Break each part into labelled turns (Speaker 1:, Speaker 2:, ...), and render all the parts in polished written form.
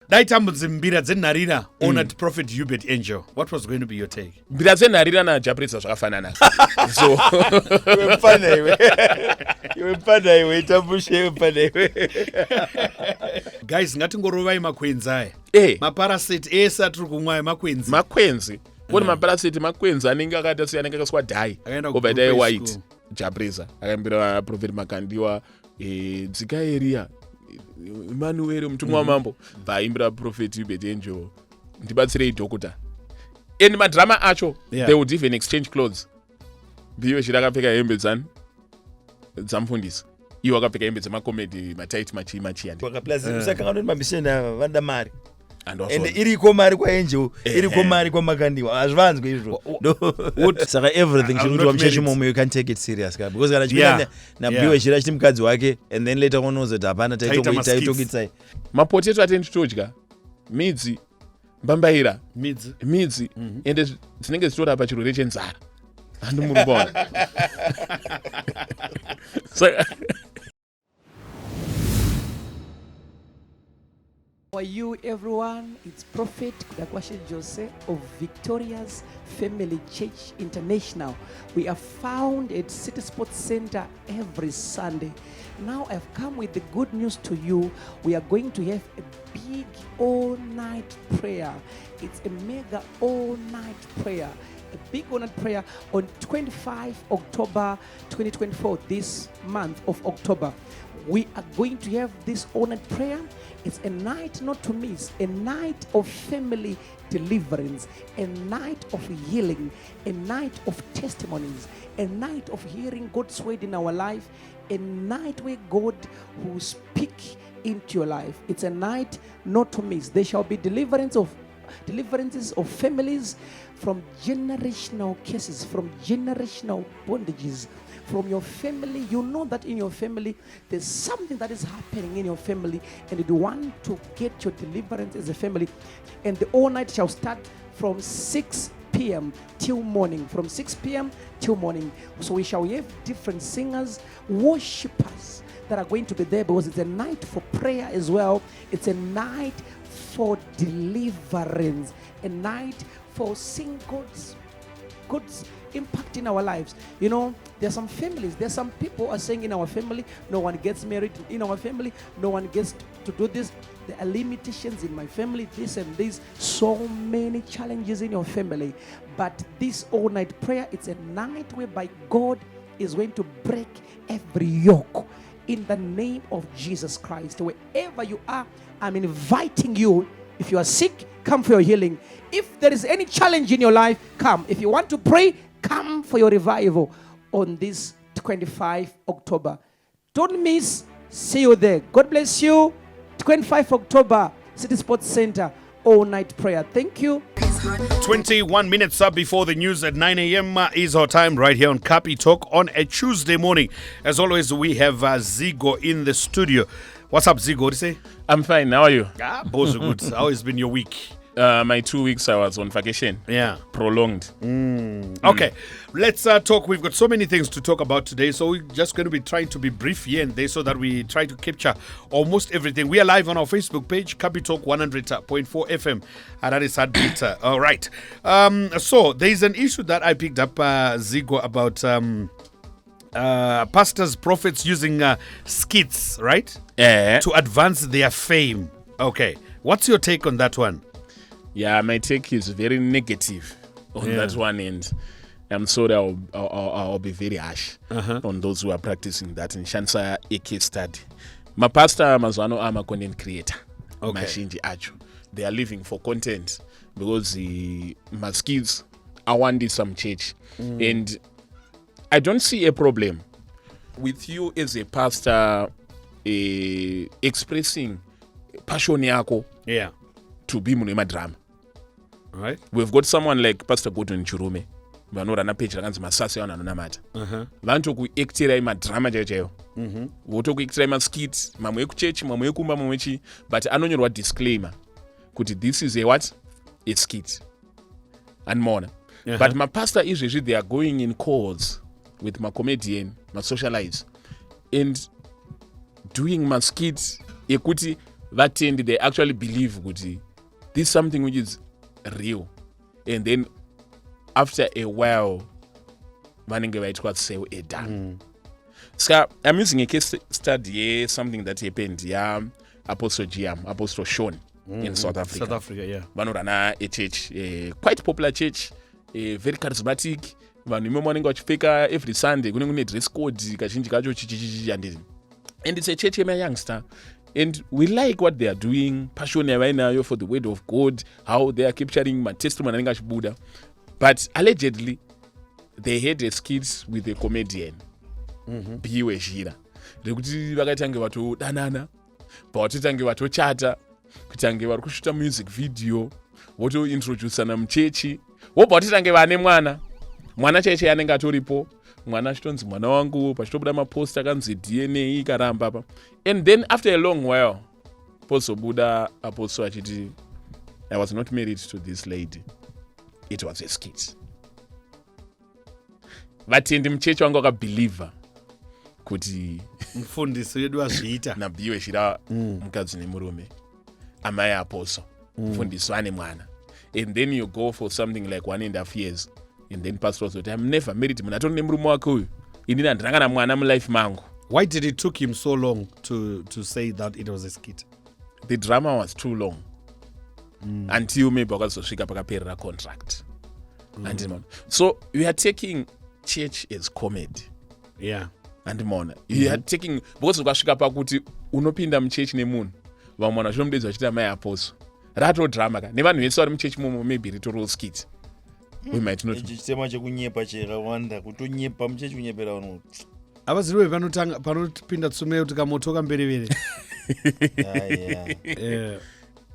Speaker 1: Daita mudzimbira dzenarira on Prophet Uebert Angel. What was going to be your take?
Speaker 2: Mbira dzenarira na Prayzah zvakafanana. So
Speaker 3: iwe tambushe iwe.
Speaker 1: Guys, ngatingorovai makwenzi aya. Maparasite ese atiri kumwa makwenzi.
Speaker 2: Makwenzi. Kune maparasite makwenzi anenge akata anenge akaswa dai. Over dai white. Prayzah akaimbira Prophet Makandiwa dzika area. Emmanuel mutumwa wamambo vaimbira Prophet Uebert Angel ndibatsirei doctor. And madrama acho they would even exchange clothes. weZhira akapfeka hembe dzamufundisi. Iwo akapfeka hembe dzemakomedi mataiti machiyani.
Speaker 3: Usakanga kuti mamisiyana vanda mari.
Speaker 2: And
Speaker 3: iriko mari kwa Angel, iriko mari kwa Makandiwa. Azvanzwe izvo. Saka everything chinoitwa muchechi momwe you can take it serious because kana chipinda na weZhira chiti mukadzi wake and then later on unozo tapana taitokitsai.
Speaker 2: Mapotato atendi todya. Midzi, mbambaira, midzi ende dzinenge dzitora pa chirwere chenzara. Andimurubona.
Speaker 4: How are you, everyone? It's Prophet Kudakwashe Jose of Victoria's Family Church International. We are found at City Sports Center every Sunday. Now I've come with the good news to you. We are going to have a big all-night prayer. It's a mega all-night prayer. A big all-night prayer on 25 October 2024, this month of October. We are going to have this all-night prayer. It's a night not to miss, a night of family deliverance, a night of healing, a night of testimonies, a night of hearing God's word in our life, a night where God will speak into your life. It's a night not to miss. There shall be deliverances of families from generational cases, from generational bondages, from your family. You know that in your family there's something that is happening in your family and you want to get your deliverance as a family. And the all night shall start from 6 p.m. till morning. From 6 p.m. till morning. So we shall have different singers, worshippers that are going to be there because it's a night for prayer as well. It's a night for deliverance, a night for seeing God's impact in our lives. You know, there's some families, there's some people are saying in our family, no one gets married in our family, no one gets to do this. There are limitations in my family, this and this, so many challenges in your family. But this all-night prayer, it's a night whereby God is going to break every yoke in the name of Jesus Christ. Wherever you are, I'm inviting you. If you are sick, come for your healing. If there is any challenge in your life, come. If you want to pray, come for your revival on this 25 October. Don't miss. See you there. God bless you. 25 October, City Sports Center, all-night prayer. Thank you.
Speaker 1: 21 minutes up before the news at 9 a.m. Is our time right here on Kapi Talk on a Tuesday morning. As always, we have Zigo in the studio. What's up, Zigo? What do you say?
Speaker 2: I'm fine. How are you?
Speaker 1: Both are good. How has been your week?
Speaker 2: My 2 weeks I was on vacation.
Speaker 1: Yeah.
Speaker 2: Prolonged.
Speaker 1: Okay. Let's talk. We've got so many things to talk about today. So we're just going to be trying to be brief here and there so that we try to capture almost everything. We are live on our Facebook page, Kapi Talk 100.4 FM. And that is Heartbeat. All right. So there's an issue that I picked up, Zigo, about pastors, prophets using skits, right? To advance their fame. Okay. What's your take on that one?
Speaker 2: Yeah, my take is very negative on that one, and I'm sorry I'll be very harsh on those who are practicing that. In Shansa, a case study. My pastor, Mazwano, I'm a content creator. Mashinji Acho. They are living for content because my skills, I wanted some church. And I don't see a problem with you as a pastor expressing passion yako to be munema drama.
Speaker 1: Right.
Speaker 2: We've got someone like Pastor Gordon Churume. Vanorana page rakanzi masasi anonamata. Vantu kuactira imadrama chaiwo. Voto kuactira imaskits, mamwe ekuchechi, mamwe ekumba, mamwe chi, but anonyorwa disclaimer kuti this is a what? A skit. And more. But my pastor is usually they are going in calls with my comedian, my socialites, and doing my skits ekuti vatendi they actually believe kuti this is something which is real, and then after a while vanenge vaitwa sale edone. Ska I'm using a case study, something that happened Apostle GM, Apostle Sean in South Africa.
Speaker 1: South Africa, yeah.
Speaker 2: Vanorana a church, a quite popular church, a very charismatic. Vanhu vanenge vachipfeka every Sunday kune dress code kazhinji kacho chichichichi, and it's a church youngster. And we like what they are doing, passion yavainayo for the word of God, how they are capturing my testimony anenge achibuda. But allegedly, they had a skit with a comedian, weZhira. Rekuti vakatange vatodanana, pavatotange vatochata, kutange vari kushuta music video, votointroducana muchechi, vobva vatotange vane mwana chaiche anenge atoripo, mwana achitonzi mwana wangu, pachitobuda mapost akanzi DNA karamba apa. And then after a long while, pozobuda apostle achiti, I was not married to this lady. It was a skit. Vatendi muchechi wangu vakabhilivha kuti
Speaker 1: mufundisi wedu azviita
Speaker 2: weZhira mukadzi nemurume amai apostle mufundisi ane mwana. And then you go for something like 1.5 years, and then pastor was like, I'm never married, muna atori nemurume wake uyu, inini handina kana mwana mulife mangu.
Speaker 1: Why did it took him so long to say that it was a skit?
Speaker 2: The drama was too long until maybe wakazosvika pakaperera contract. So we are taking church as comedy.
Speaker 1: Yeah.
Speaker 2: And you are taking, because ukasvika pakuti unopinda muchechi nemunhu vamwe vanhu vachinomudedza vachita mai apostle, rato drama ka nevanhu vese vari muchechi momo, maybe ritoral skit. We might not.
Speaker 3: Chitema chekunyepa chakawanda, kutonyepa muchechi kunyepera vanhu.
Speaker 1: Avazive panopinda tsume kuti kamotoka mberevere.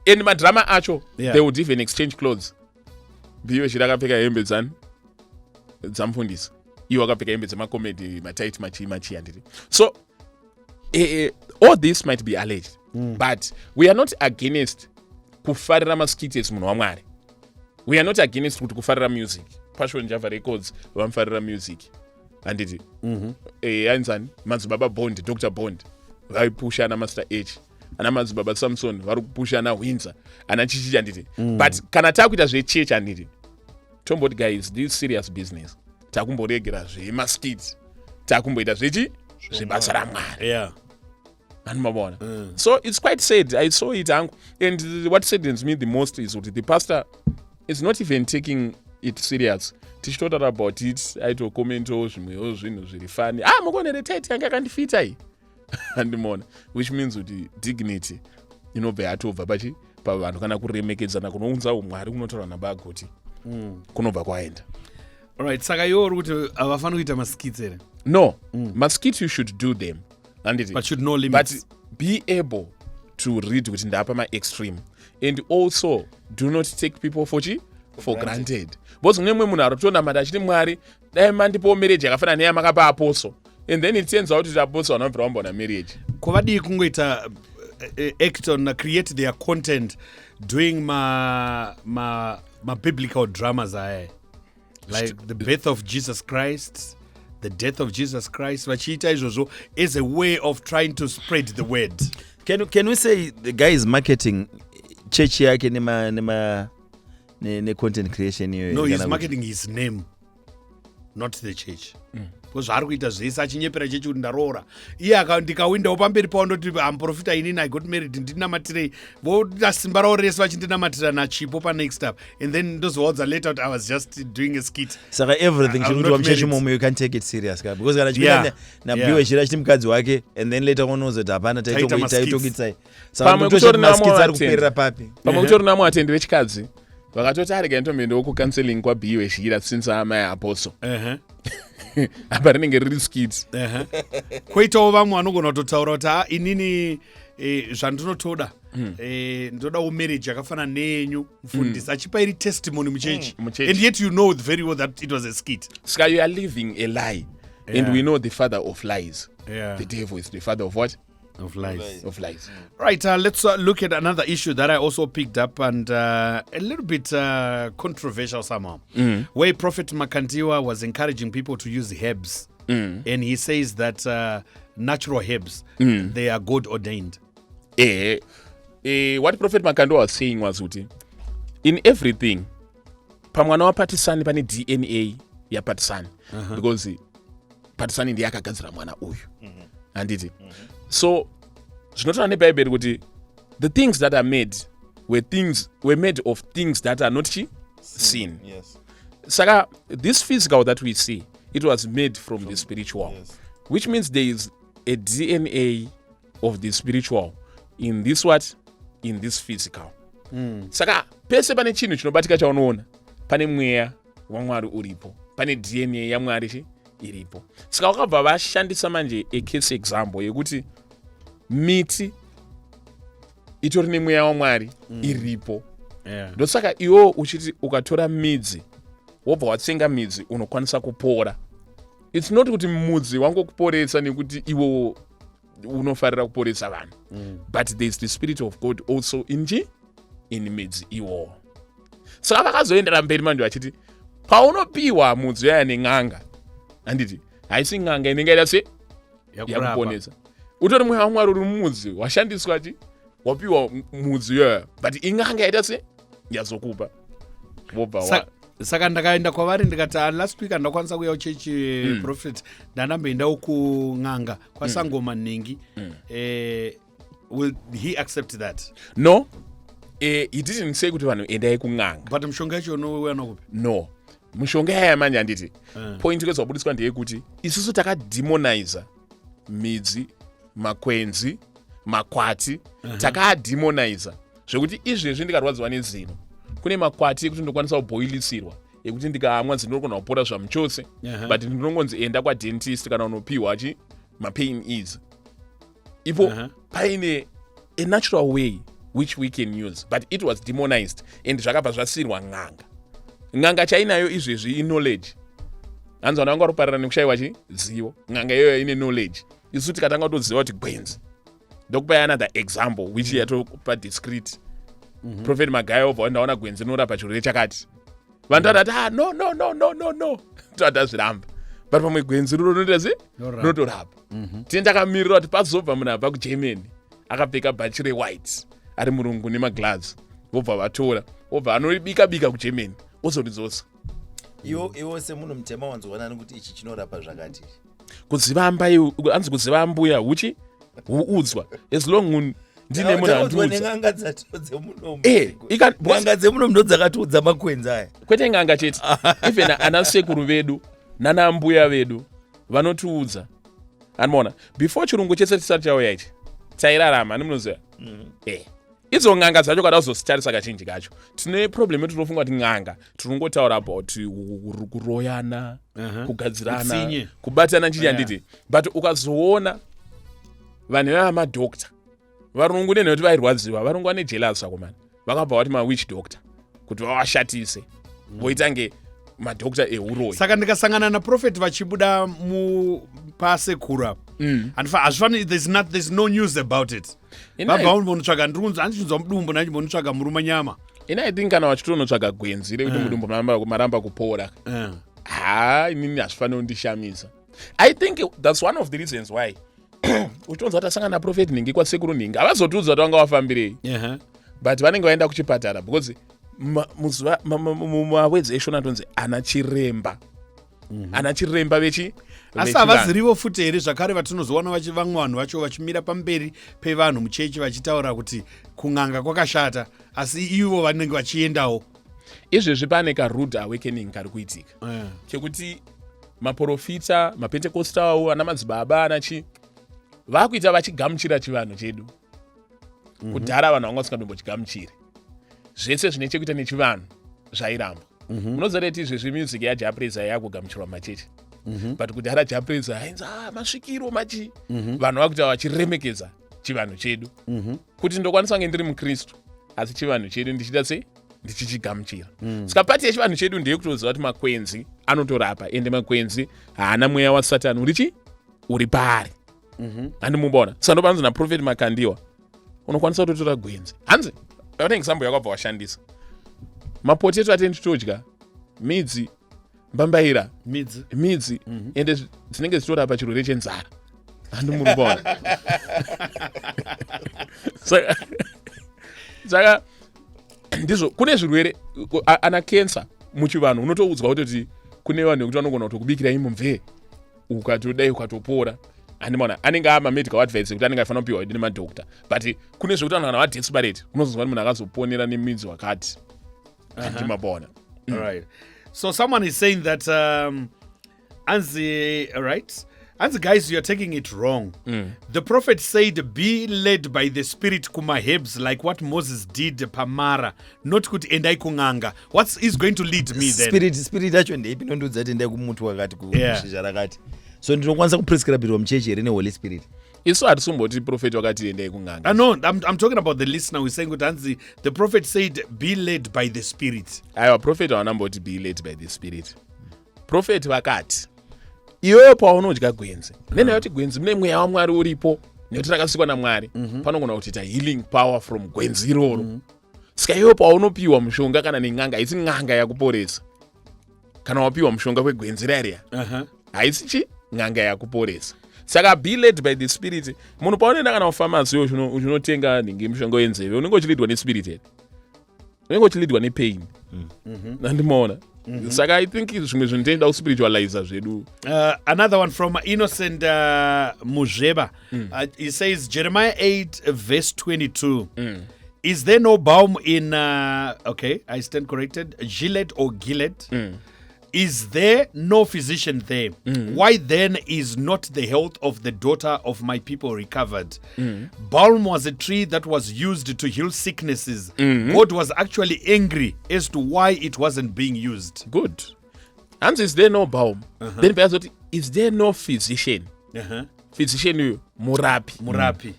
Speaker 2: And madrama acho, they would even exchange clothes. weZhira akapfeka hembe dzamufundisi, iwo akapfeka hembe dzemakomedi mataiti machi handiri. So all this might be alleged, but we are not against kufarira maskiti emunhu waMwari. We are not against kuti kufarira music. Passion Java Records vamufarira music. Handiti ainzani madzibaba Bond, Dr Bond vaipusha ana Master H, ana madzibaba Samson vari kupusha ana Windsor, ana chichichi handiti. But kana takuita zvechechi handiti, tomboti guys, this serious business, takumboregera zvemaskits, takumboita zvebasa raMwari.
Speaker 1: Yeah.
Speaker 2: So it's quite sad. I saw it, and what saddens me the most is that the pastor is not even taking it serious. Tichitotaura about it, aitokomento zvimwewo zvinhu zviri funny. Mukonere tight yange akandifita iyi. Andimona, which means kuti dignity inobva yatobva pavanhu kana kuremekedzana kunounza umwari kunotaura nabagoti kunobva kwaenda.
Speaker 1: Alright, saka iwo uri kuti havafani kuita maskits here?
Speaker 2: No, maskits you should do them.
Speaker 1: But should know limits.
Speaker 2: But be able to read kuti ndapa ma-extreme. And also, do not take people for granted. Because nemwe munhu arotonamata achiti Mwari dai mandipo marriage yakafanana neyamakapa apostle. And then it turns out that apostle anobvira wambona marriage.
Speaker 1: Kwavadii kungoita act on create their content doing ma biblical dramas aya. Like the birth of Jesus Christ, the death of Jesus Christ, vachiita izvozvo is a way of trying to spread the word.
Speaker 3: Can we say the guy is marketing church yake ne content creation?
Speaker 1: No, he's marketing his name, not the church. Because zvaari kuita zvese achinyepera chechi kuti ndaroora iye ndikawindawo pamberi pawo ndoti amprofita inini I got married ndinamatirei voda simba rawo rese vachindinamatira nachipo panext up, and then those words are later out I was just doing a skit.
Speaker 3: Saka everything chinoitwa muchechi momo you can't take it serious ka, because kana chipinda weZhira achiti mukadzi wake, and then later unozo kuti hapana taitokitsai. Saka mutoshoti maskits ari kuperera papi.
Speaker 2: Pamwe kutori namwe atendi vechikadzi vakatoti arega ntomboendawo kucounseling weZhira since amai apostle. Apa rinenge riri skits.
Speaker 1: Koitawo vamwe vanogona kutotaura kuti inini zvandinotoda ndodawo marriage yakafanana neyenyu mufundisi achipa iri testimony muchechi, and yet you know very well that it was a skit.
Speaker 2: Saka you are living a lie, and we know the father of lies. The devil is the father of what?
Speaker 1: Of lies.
Speaker 2: Of lies.
Speaker 1: Right, let's look at another issue that I also picked up, and a little bit controversial somehow, where Prophet Makandiwa was encouraging people to use herbs, and he says that natural herbs, they are God ordained.
Speaker 2: what Prophet Makandiwa was saying was kuti in everything pamwana wapatisani pane DNA yapatisani because patisani ndiye akagadzira mwana uyu handiti so zvinotaura nebhaibheri kuti the things that are made were made of things that are not seen.
Speaker 3: Yes.
Speaker 2: Saka this physical that we see, it was made from the spiritual, yes. Which means there is a DNA of the spiritual in this in this physical. Saka pese pane chinhu chinobatika chaunoona pane mweya waMwari uripo, pane DNA yaMwari iripo. Saka wakabva vashandisa manje a case example yekuti miti itori nemweya waMwari iripo. Ndosaka iwo uchiti ukatora midzi wobva watsenga midzi unokwanisa kupora. It's not kuti mudzi wangokuporesa nekuti iwo unofarira kuporesa vanhu. But there is the spirit of God also in midzi iwo. Saka vakazoendera mberi manje vachiti paunopiwa mudzi yaya neng'anga handiti haisi ng'anga inenge ida se yakuponesa. Utori mweya waMwari uri mumudzi washandiswa wapiwa mudzi yaya but ing'anga yaita se yazokupa wobva
Speaker 1: saka ndakaenda kwavari ndikati last week andakwanisa kuya kuchechi prophet ndandamboendawo kung'anga kwasangoma Ningi. Will he accept that?
Speaker 2: No. He didn't say kuti vanhu endai kung'anga.
Speaker 1: But mishonga yacho unouya nakupi?
Speaker 2: No. Mishonga yaya manje handiti point kwezvabudiswa ndeyekuti isusu takademoniza midzi, makwenzi, makwati, takademoniza zvekuti izvezvi ndikarwadziwa nezino kune makwati ekuti ndokwanisa kuboilisirwa ekuti ndikamwa ndinokona kupora zvamuchose but ndinongonzi enda kwadentist kana unopiwa mapain ease ipo paine a natural way which we can use but it was demonized and zvakabva zvasirwa ng'anga chainayo izvezvi iknowledge hanzi vanhu vanga varuparira nekushayiwa zivo ng'anga iyoyo ine knowledge isu tikatanga kutoziva kuti gwenzi ndokupai another example which yatopa discreet Prophet Magaya obva ndaona gwenzi rinorapa chirwere chakati vanhu vatati no tadazviramba but pamwe gwenzi rinotorapa tine takamirira kuti pazobva munhu abva kuGermany akapfeka bhachi rewhite ari murungu nemaglazi vobva vatora obva anoribika kuGermany ozoridzosa.
Speaker 3: Iwo semunhu mutema wanzoona nekuti ichi chinorapa zvakati
Speaker 2: kuziva anzi kuziva mbuya huchi huudzwa as long ndine munhu andiudza
Speaker 3: ng'anga dzemuno ndo dzakatiudza makwenzi aya
Speaker 2: kwete ng'anga chete even ana sekuru vedu nana mbuya vedu vanotiudza anoona before chirungu chese chisati chauya ichi tairarama nemunoziva idzo ng'anga dzacho kada kuzositarisa kazhinji kacho tine problem yedu tinofunga kuti ng'anga tinongotaura about kuroyana kugadzirana kubatana njiri handiti but ukazoona vanhu vava madoctor varungu nekuti vairwadziwa varungu vane jealous akomana vakabva vati mawitch doctor kuti vavashatise voitange madoctor euroyi.
Speaker 1: Saka ndikasangana naprofeti vachibuda pasekuru hazvifani there's no news about it. Vabva vonotsvaga ndunzi handichinzwa mudumbu nachimbonotsvaga muruma nyama
Speaker 2: I think kana vachitonotsvaga gwenzi rekuti mudumbu maramba kupora inini hazvifaniri kundishamisa. I think that's one of the reasons why uchitonza kuti asangana naprofeti Ningi kwasekuru Ningi havazotiudza kuti vanga vafambirei but vanenge vaenda kuchipatara because mumawedzeshona tonzi ana chiremba
Speaker 1: asi havazirivo futi here zvakare vatinozoona vamwe vanhu vacho vachimira pamberi pevanhu muchechi vachitaura kuti kung'anga kwakashata asi ivo vanenge vachiendawo.
Speaker 2: Izvezvi pane karude awakening kari kuitika chekuti maprofita mapentekostawo ana madzibaba anachi vakuita vachigamuchira chivanhu chedu kudhara vanhu vanga vasingatombochigamuchiri zvese zvine chekuita nechivanhu zvairamba munoziva kuti izvezvi music yaJaPrayzah yakugamuchirwa machechi but kudhara JaPrayzah ainzi masvikiro machi vanhu vakuita vachiremekedza chivanhu chedu kuti ndokwanisa kunge ndiri mukristu asi chivanhu chedu ndichida se ndichichigamuchira saka pati yechivanhu chedu ndeyekutoziva kuti makwenzi anotorapa ende makwenzi haana mweya wasatani uri paari handimumbaona saka ndopanzi naprofeti Makandiwa unokwanisa kutotora gwenzi hanzi pane example yakabva washandisa mapoteto atendi todya midzi mbambaira midzi ende dzinenge dzitorapa chirwere chenzara handimumbaona saka ndizvo kune zvirwere ana cancer muchivanhu unotoudzwa kuti kune vanhu vekuti vanogona kutokubikira imumve ukatodai ukatopora animaona anenge ama medical advice kuti anenge afanira kupiwa nemadhokta but kune zvekuti vanhu kana vadesperate unozozwa munhu akazoponera nemidzi wakati andimabaona.
Speaker 1: All right. So someone is saying that Anzi, right? Anzi, guys, you're taking it wrong. The prophet said, be led by the spirit kumahebs, like what Moses did Pamara, not kuti endai kunganga. What is going to lead me then?
Speaker 3: Spirit acho ndeipi nondudza kuti endai kumutu wakati kushizha rakati. So ndinokwanisa kuprescribirwa muchechi here ne Holy Spirit.
Speaker 2: Isu hatisumboti prophet wakati endai kunganga.
Speaker 1: No, I'm talking about the listener who is saying kuti Anzi, the prophet said, be led by the spirit.
Speaker 2: Aiwa, prophet wanamboti be led by the spirit. Prophet vakati iwewe paunodya gwenzi nendaa kuti gwenzi mune mweya waMwari uripo nekuti rakasikwa naMwari panogona kuita healing power from gwenzi iroro saka iwewe paunopiwa mushonga kana nen'anga haisi n'anga yakuporesa kana wapiwa mushonga kwegwenzi rariya haisi chi n'anga yakuporesa saka be led by the spirit. Munhu paunoenda kana kufamasi uchinotenga ninge mushonga wenzeve unenge uchilidwa nespirit here unenge uchilidwa nepain nandimaona. Saka I think zvimwe zvinotoenda kuspiritualize zvedu.
Speaker 1: Another one from Innocent Muzheba. He says Jeremiah 8 verse 22. Is there no balm in okay, I stand corrected, Gilead or Gilead? Is there no physician there? Why then is not the health of the daughter of my people recovered? Balm was a tree that was used to heal sicknesses. God was actually angry as to why it wasn't being used.
Speaker 2: Good. And is there no balm? Then is there no physician? Physician you murapi.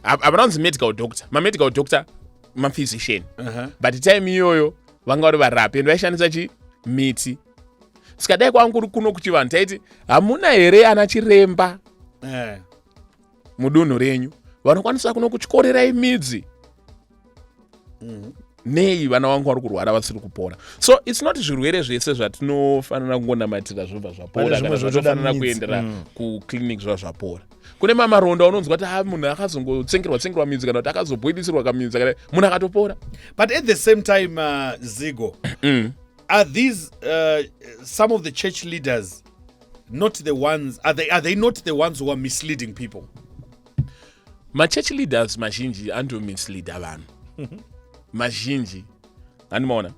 Speaker 2: Abrams medical doctor. My medical doctor, my physician. But the time yoyo vanga vari varapi and vaishandisa chi miti. Sikadai kwangu kuno kuchivanhu taiti hamuna here ana chiremba mudunhu renyu vanokwanisa kuno kuchikorerai midzi nei vana vangu vari kurwara vasiri kupora. So it's not zvirwere zvese zvatinofanira kungonamatira zvobva zvapora kana zvatofanira kuendera kuclinic zvapora. Kune mamaronda unonzwa kuti munhu akazongotsengerwa midzi kana kuti akazobhoilisirwa kamidzi kana munhu akatopora.
Speaker 1: But at the same time Zigo, are these some of the church leaders not the ones, are they not the ones who are misleading people?
Speaker 2: Church leaders mazhinji mislead vanhu. Mazhinji animaona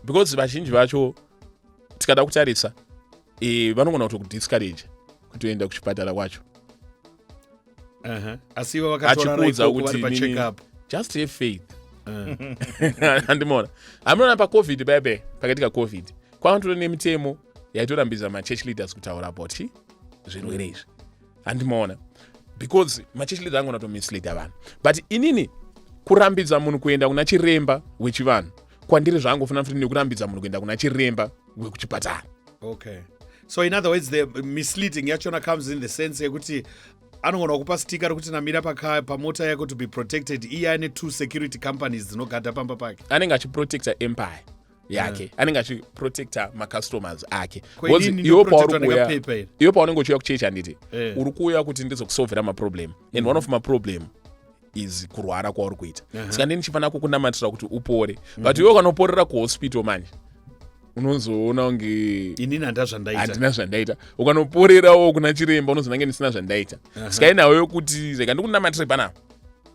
Speaker 2: because vazhinji vacho tikada kutarisa vanogona kutokudiscourage kutoenda kuchipatara kwacho.
Speaker 1: Asiva vakatora kuti pa check up.
Speaker 2: Just have faith. Andimona amuna pa covid bebe pakatika covid kwantore nemitemo yaitorambiza church leaders kutaura about zvirwere izvi. Andimona because church leaders angona to mislead vanhu but inini kurambidza munhu kuenda kuna chiremba wechivanhu kwandiri zvangofanira futi nekurambidza munhu kuenda kuna chiremba wekuchipatara.
Speaker 1: Okay, so in other words the misleading yachona comes in the sense yekuti anogona kupa stika rekuti namira pamota yako to be protected iye ane 2 security companies dzinogada pamba pake
Speaker 2: anenge achiprotecta empire yake anenge achiprotecta macustomers ake iwo paunenge uchiuya kuchechi handiti uri kuuya kuti ndizokusovhera maproblem and one of maproblem is kurwara kwauri kuita saka ndini chifanira kukunamatira kuti upore but iwe kanoporera kuhospital manje unozoona unge
Speaker 1: inini
Speaker 2: handina zvandaita ukanoporerawo kuna chiremba unozonange ndisina zvandaita saka inawo yokuti zeka ndikunamatire panapa.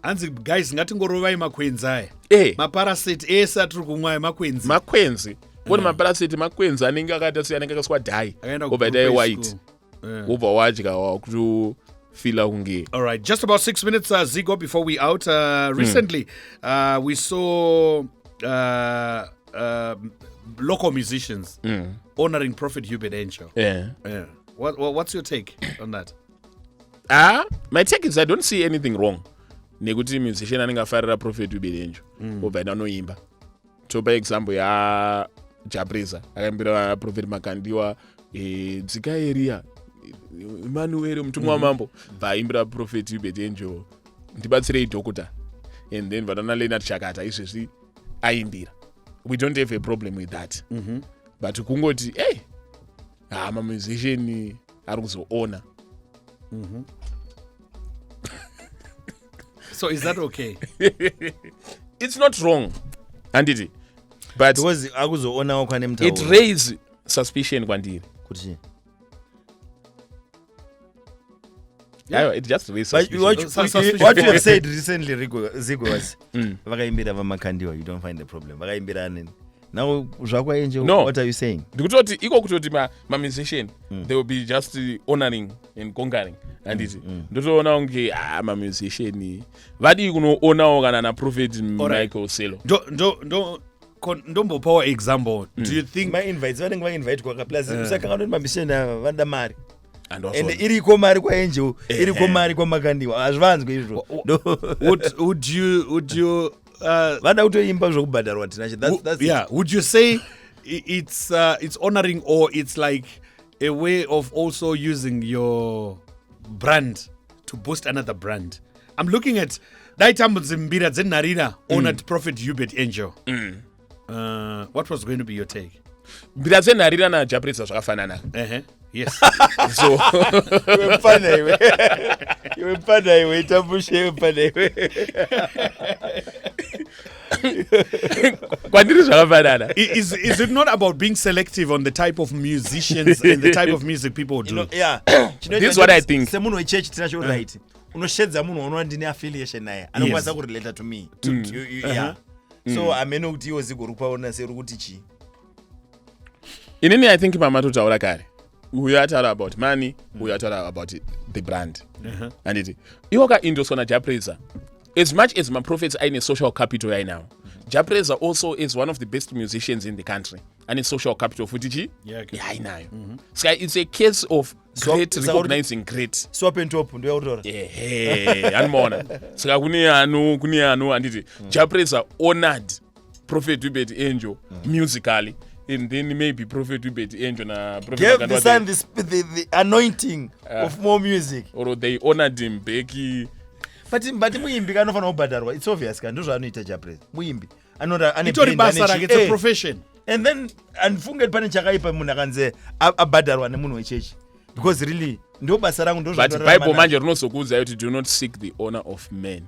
Speaker 1: Hanzi guys ngatingorovai makwenzi aya maparasite ese atiri kumwa makwenzi kone
Speaker 2: maparasite makwenzi anenge akaita sei anenge akaswa dhai obva ita white obva wadya wakutofila kunge.
Speaker 1: All right, just about 6 minutes Zigo before we out. Recently we saw local musicians honoring Prophet Uebert Angel. What's your take on that?
Speaker 2: My take is I don't see anything wrong nekuti musician anenge afarira Prophet Uebert Angel obva anoimba. Topa example ya Prayzah akaimbira Prophet Makandiwa dzika area Emmanuel mutumwa wamambo vaimbira Prophet Uebert Angel ndibatsirei doctor and then vatana Leonard Chakata izvezvi aimbira. We don't have a problem with that. But kungoti musician ari kuzoona.
Speaker 1: So is that okay?
Speaker 2: It's not wrong, handiti, but
Speaker 3: because akuzoona kwane mtauro
Speaker 2: it raised suspicion kwandiri.
Speaker 3: kuti
Speaker 2: Yeah, it just raised
Speaker 3: but
Speaker 2: suspicion.
Speaker 3: what you have said recently Zico was vakaimbira vaMakandiwa, you don't find the problem. Vakaimbira nini now zvakwa enje.
Speaker 2: No.
Speaker 3: What are you saying?
Speaker 2: Ndikutoti iko kutoti ma musician they will be just honoring and conquering, handiti ndotoona unge ma musician vadi kunoonawo kana na Prophet Michael Selo.
Speaker 1: Ndombopawo example. Do you think
Speaker 3: my invites vanenge vainvite kwaka plus usakanga kuti mamisician vanoda mari
Speaker 2: and
Speaker 3: iriko mari kwaenje iriko mari kwaMakandiwa hazvivanzwe izvo.
Speaker 1: would you
Speaker 3: vada kutoimba zvokubhadharwa tinacho.
Speaker 1: yeah, would you say it's honoring, or it's like a way of also using your brand to boost another brand? I'm looking at Daitambo Zimbira Zenarina honored Prophet Uebert Angel. What was going to be your take?
Speaker 2: Mbira zenarira na Prayzah zvakafanana.
Speaker 1: Yes.
Speaker 2: So
Speaker 3: iwe mpana iwe tambushe mpana iwe.
Speaker 2: kwandiri zvakafanana.
Speaker 1: Is it not about being selective on the type of musicians and the type of music people do?
Speaker 3: Yeah.
Speaker 2: This is what I think.
Speaker 3: Semunhu wechechi tinacho right. Unoshedza munhu unoona ndine affiliation naye anokwanisa kurelate to me. Yeah. So ameno kuti iwo Zico rupaona seri kuti chi.
Speaker 2: Inini I think mamatotaura kare. We are talking about money, we are talking about the brand. And it iwo kaindoswa na Prayzah. As much as my prophets are in a social capital right now, Prayzah also is one of the best musicians in the country and in social capital futichi. Yeah, I know. So it's a case of great recognizing great.
Speaker 3: Swap and top ndio utora.
Speaker 2: Anmona. Saka kuni anu anditi. Prayzah honored Prophet Uebert Angel musically. And then maybe Prophet Uebert Angel na Prophet
Speaker 3: gave
Speaker 2: Makandiwa
Speaker 3: the son the anointing of more music.
Speaker 2: Or they honored him Becky.
Speaker 3: But muimbi kanofana kubhadharwa. It's obvious kan ndozvo anoita Prayzah. Muimbi anoda ane
Speaker 1: Itori basa rake, it's a profession.
Speaker 3: And then andifunge pane chakaipa munhu akanze abhadharwa nemunhu wechechi. Because really ndo basa rangu ndo
Speaker 2: But Bible manje rinozokuudza kuti do not seek the honor of men.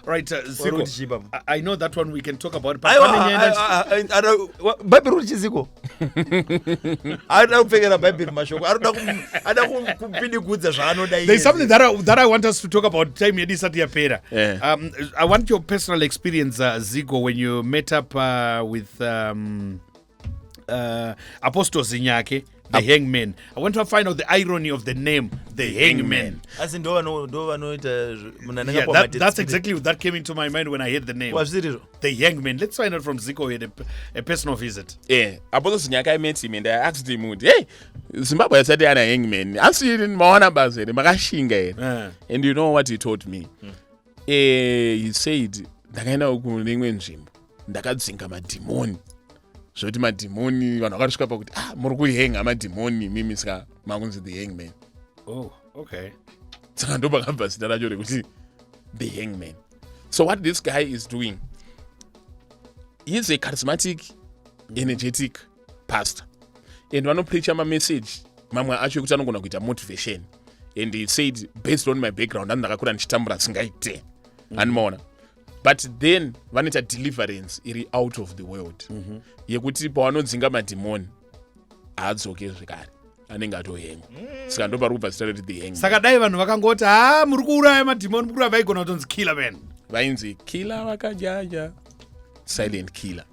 Speaker 1: Right, Zico, I know that one we can talk about.
Speaker 3: Bible ruri chiziko. Ada kupfekera Bible mashoko. Ada kupindigudza zvaanoda.
Speaker 1: There's something that I want us to talk about. Time yedu isati yapera. I want your personal experience, Zico, when you met up with Apostle Zinyake, the Hangman. I want to find out the irony of the name, the Hangman.
Speaker 3: As in
Speaker 1: that's exactly what that came into my mind when I heard the name.
Speaker 3: What's it?
Speaker 1: The Hangman. Let's find out from Zico here a personal visit.
Speaker 2: Yeah, Apostle Zinyake, I met him and I asked him, hey, Zimbabwe said they're a hangman. I'm seeing Mahana Bazet, Magashinga. And you know what he told me? He said, Dagana Ukulingwe Jim, Dakadzinga Madimoni. Zvoti madhimoni vanhu vakasvika pakuti muri kuhenga madhimoni mimi saka makunzi the hangman.
Speaker 1: Oh, okay.
Speaker 2: Saka ndo pakabva zita racho rekuti the hangman. So what this guy is doing, he's a charismatic, energetic pastor. And vanopreacha mamessage mamwe acho ekuti anogona kuita motivation. And he said, based on my background andakakura ndichitambura singaite. Anomaona. But then vanoita deliverance iri out of the world. Yekuti pavanodzinga madhimoni haadzoke zvekare anenge atohenga. Saka ndo pari kubva zita rekuti the hangman.
Speaker 1: Saka dai vanhu vakangoti muri kuuraya madhimoni muri kuura vaigona kutonzi killer man.
Speaker 2: Vainzi killer vakajaja, silent killer.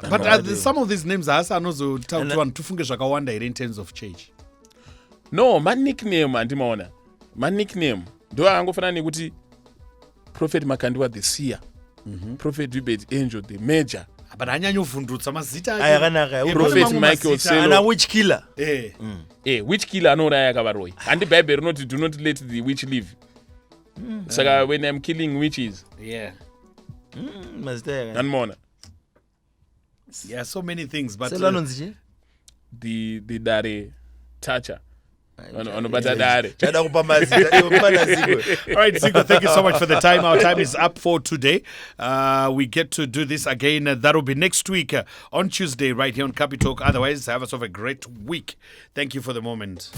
Speaker 1: But some of these names haasi anozotaura kuti vanhu tufunge zvakawanda here in terms of church.
Speaker 2: No, manickname handimaona. Manickname ndo angofanana nekuti Prophet Makandiwa the seer, Prophet Uebert Angel the major.
Speaker 1: But anyanyovhundutsa mazita
Speaker 3: akanaka.
Speaker 2: Prophet Michael Selo.
Speaker 3: Ana witch killer.
Speaker 2: Witch killer anouraya akavaroi. And the Bible rinoti do not let the witch live. Saka when I'm killing witches.
Speaker 1: Yeah.
Speaker 3: Mazita yaka.
Speaker 2: Anomaona.
Speaker 1: Yeah, so many things, but
Speaker 3: Selo anonzi
Speaker 2: the dare toucher. Anobata dare.
Speaker 3: Chada kupa mazita.
Speaker 1: All right, Zico, thank you so much for the time. Our time is up for today. We get to do this again. That will be next week on Tuesday right here on Capi Talk. Otherwise, have us have a great week. Thank you for the moment.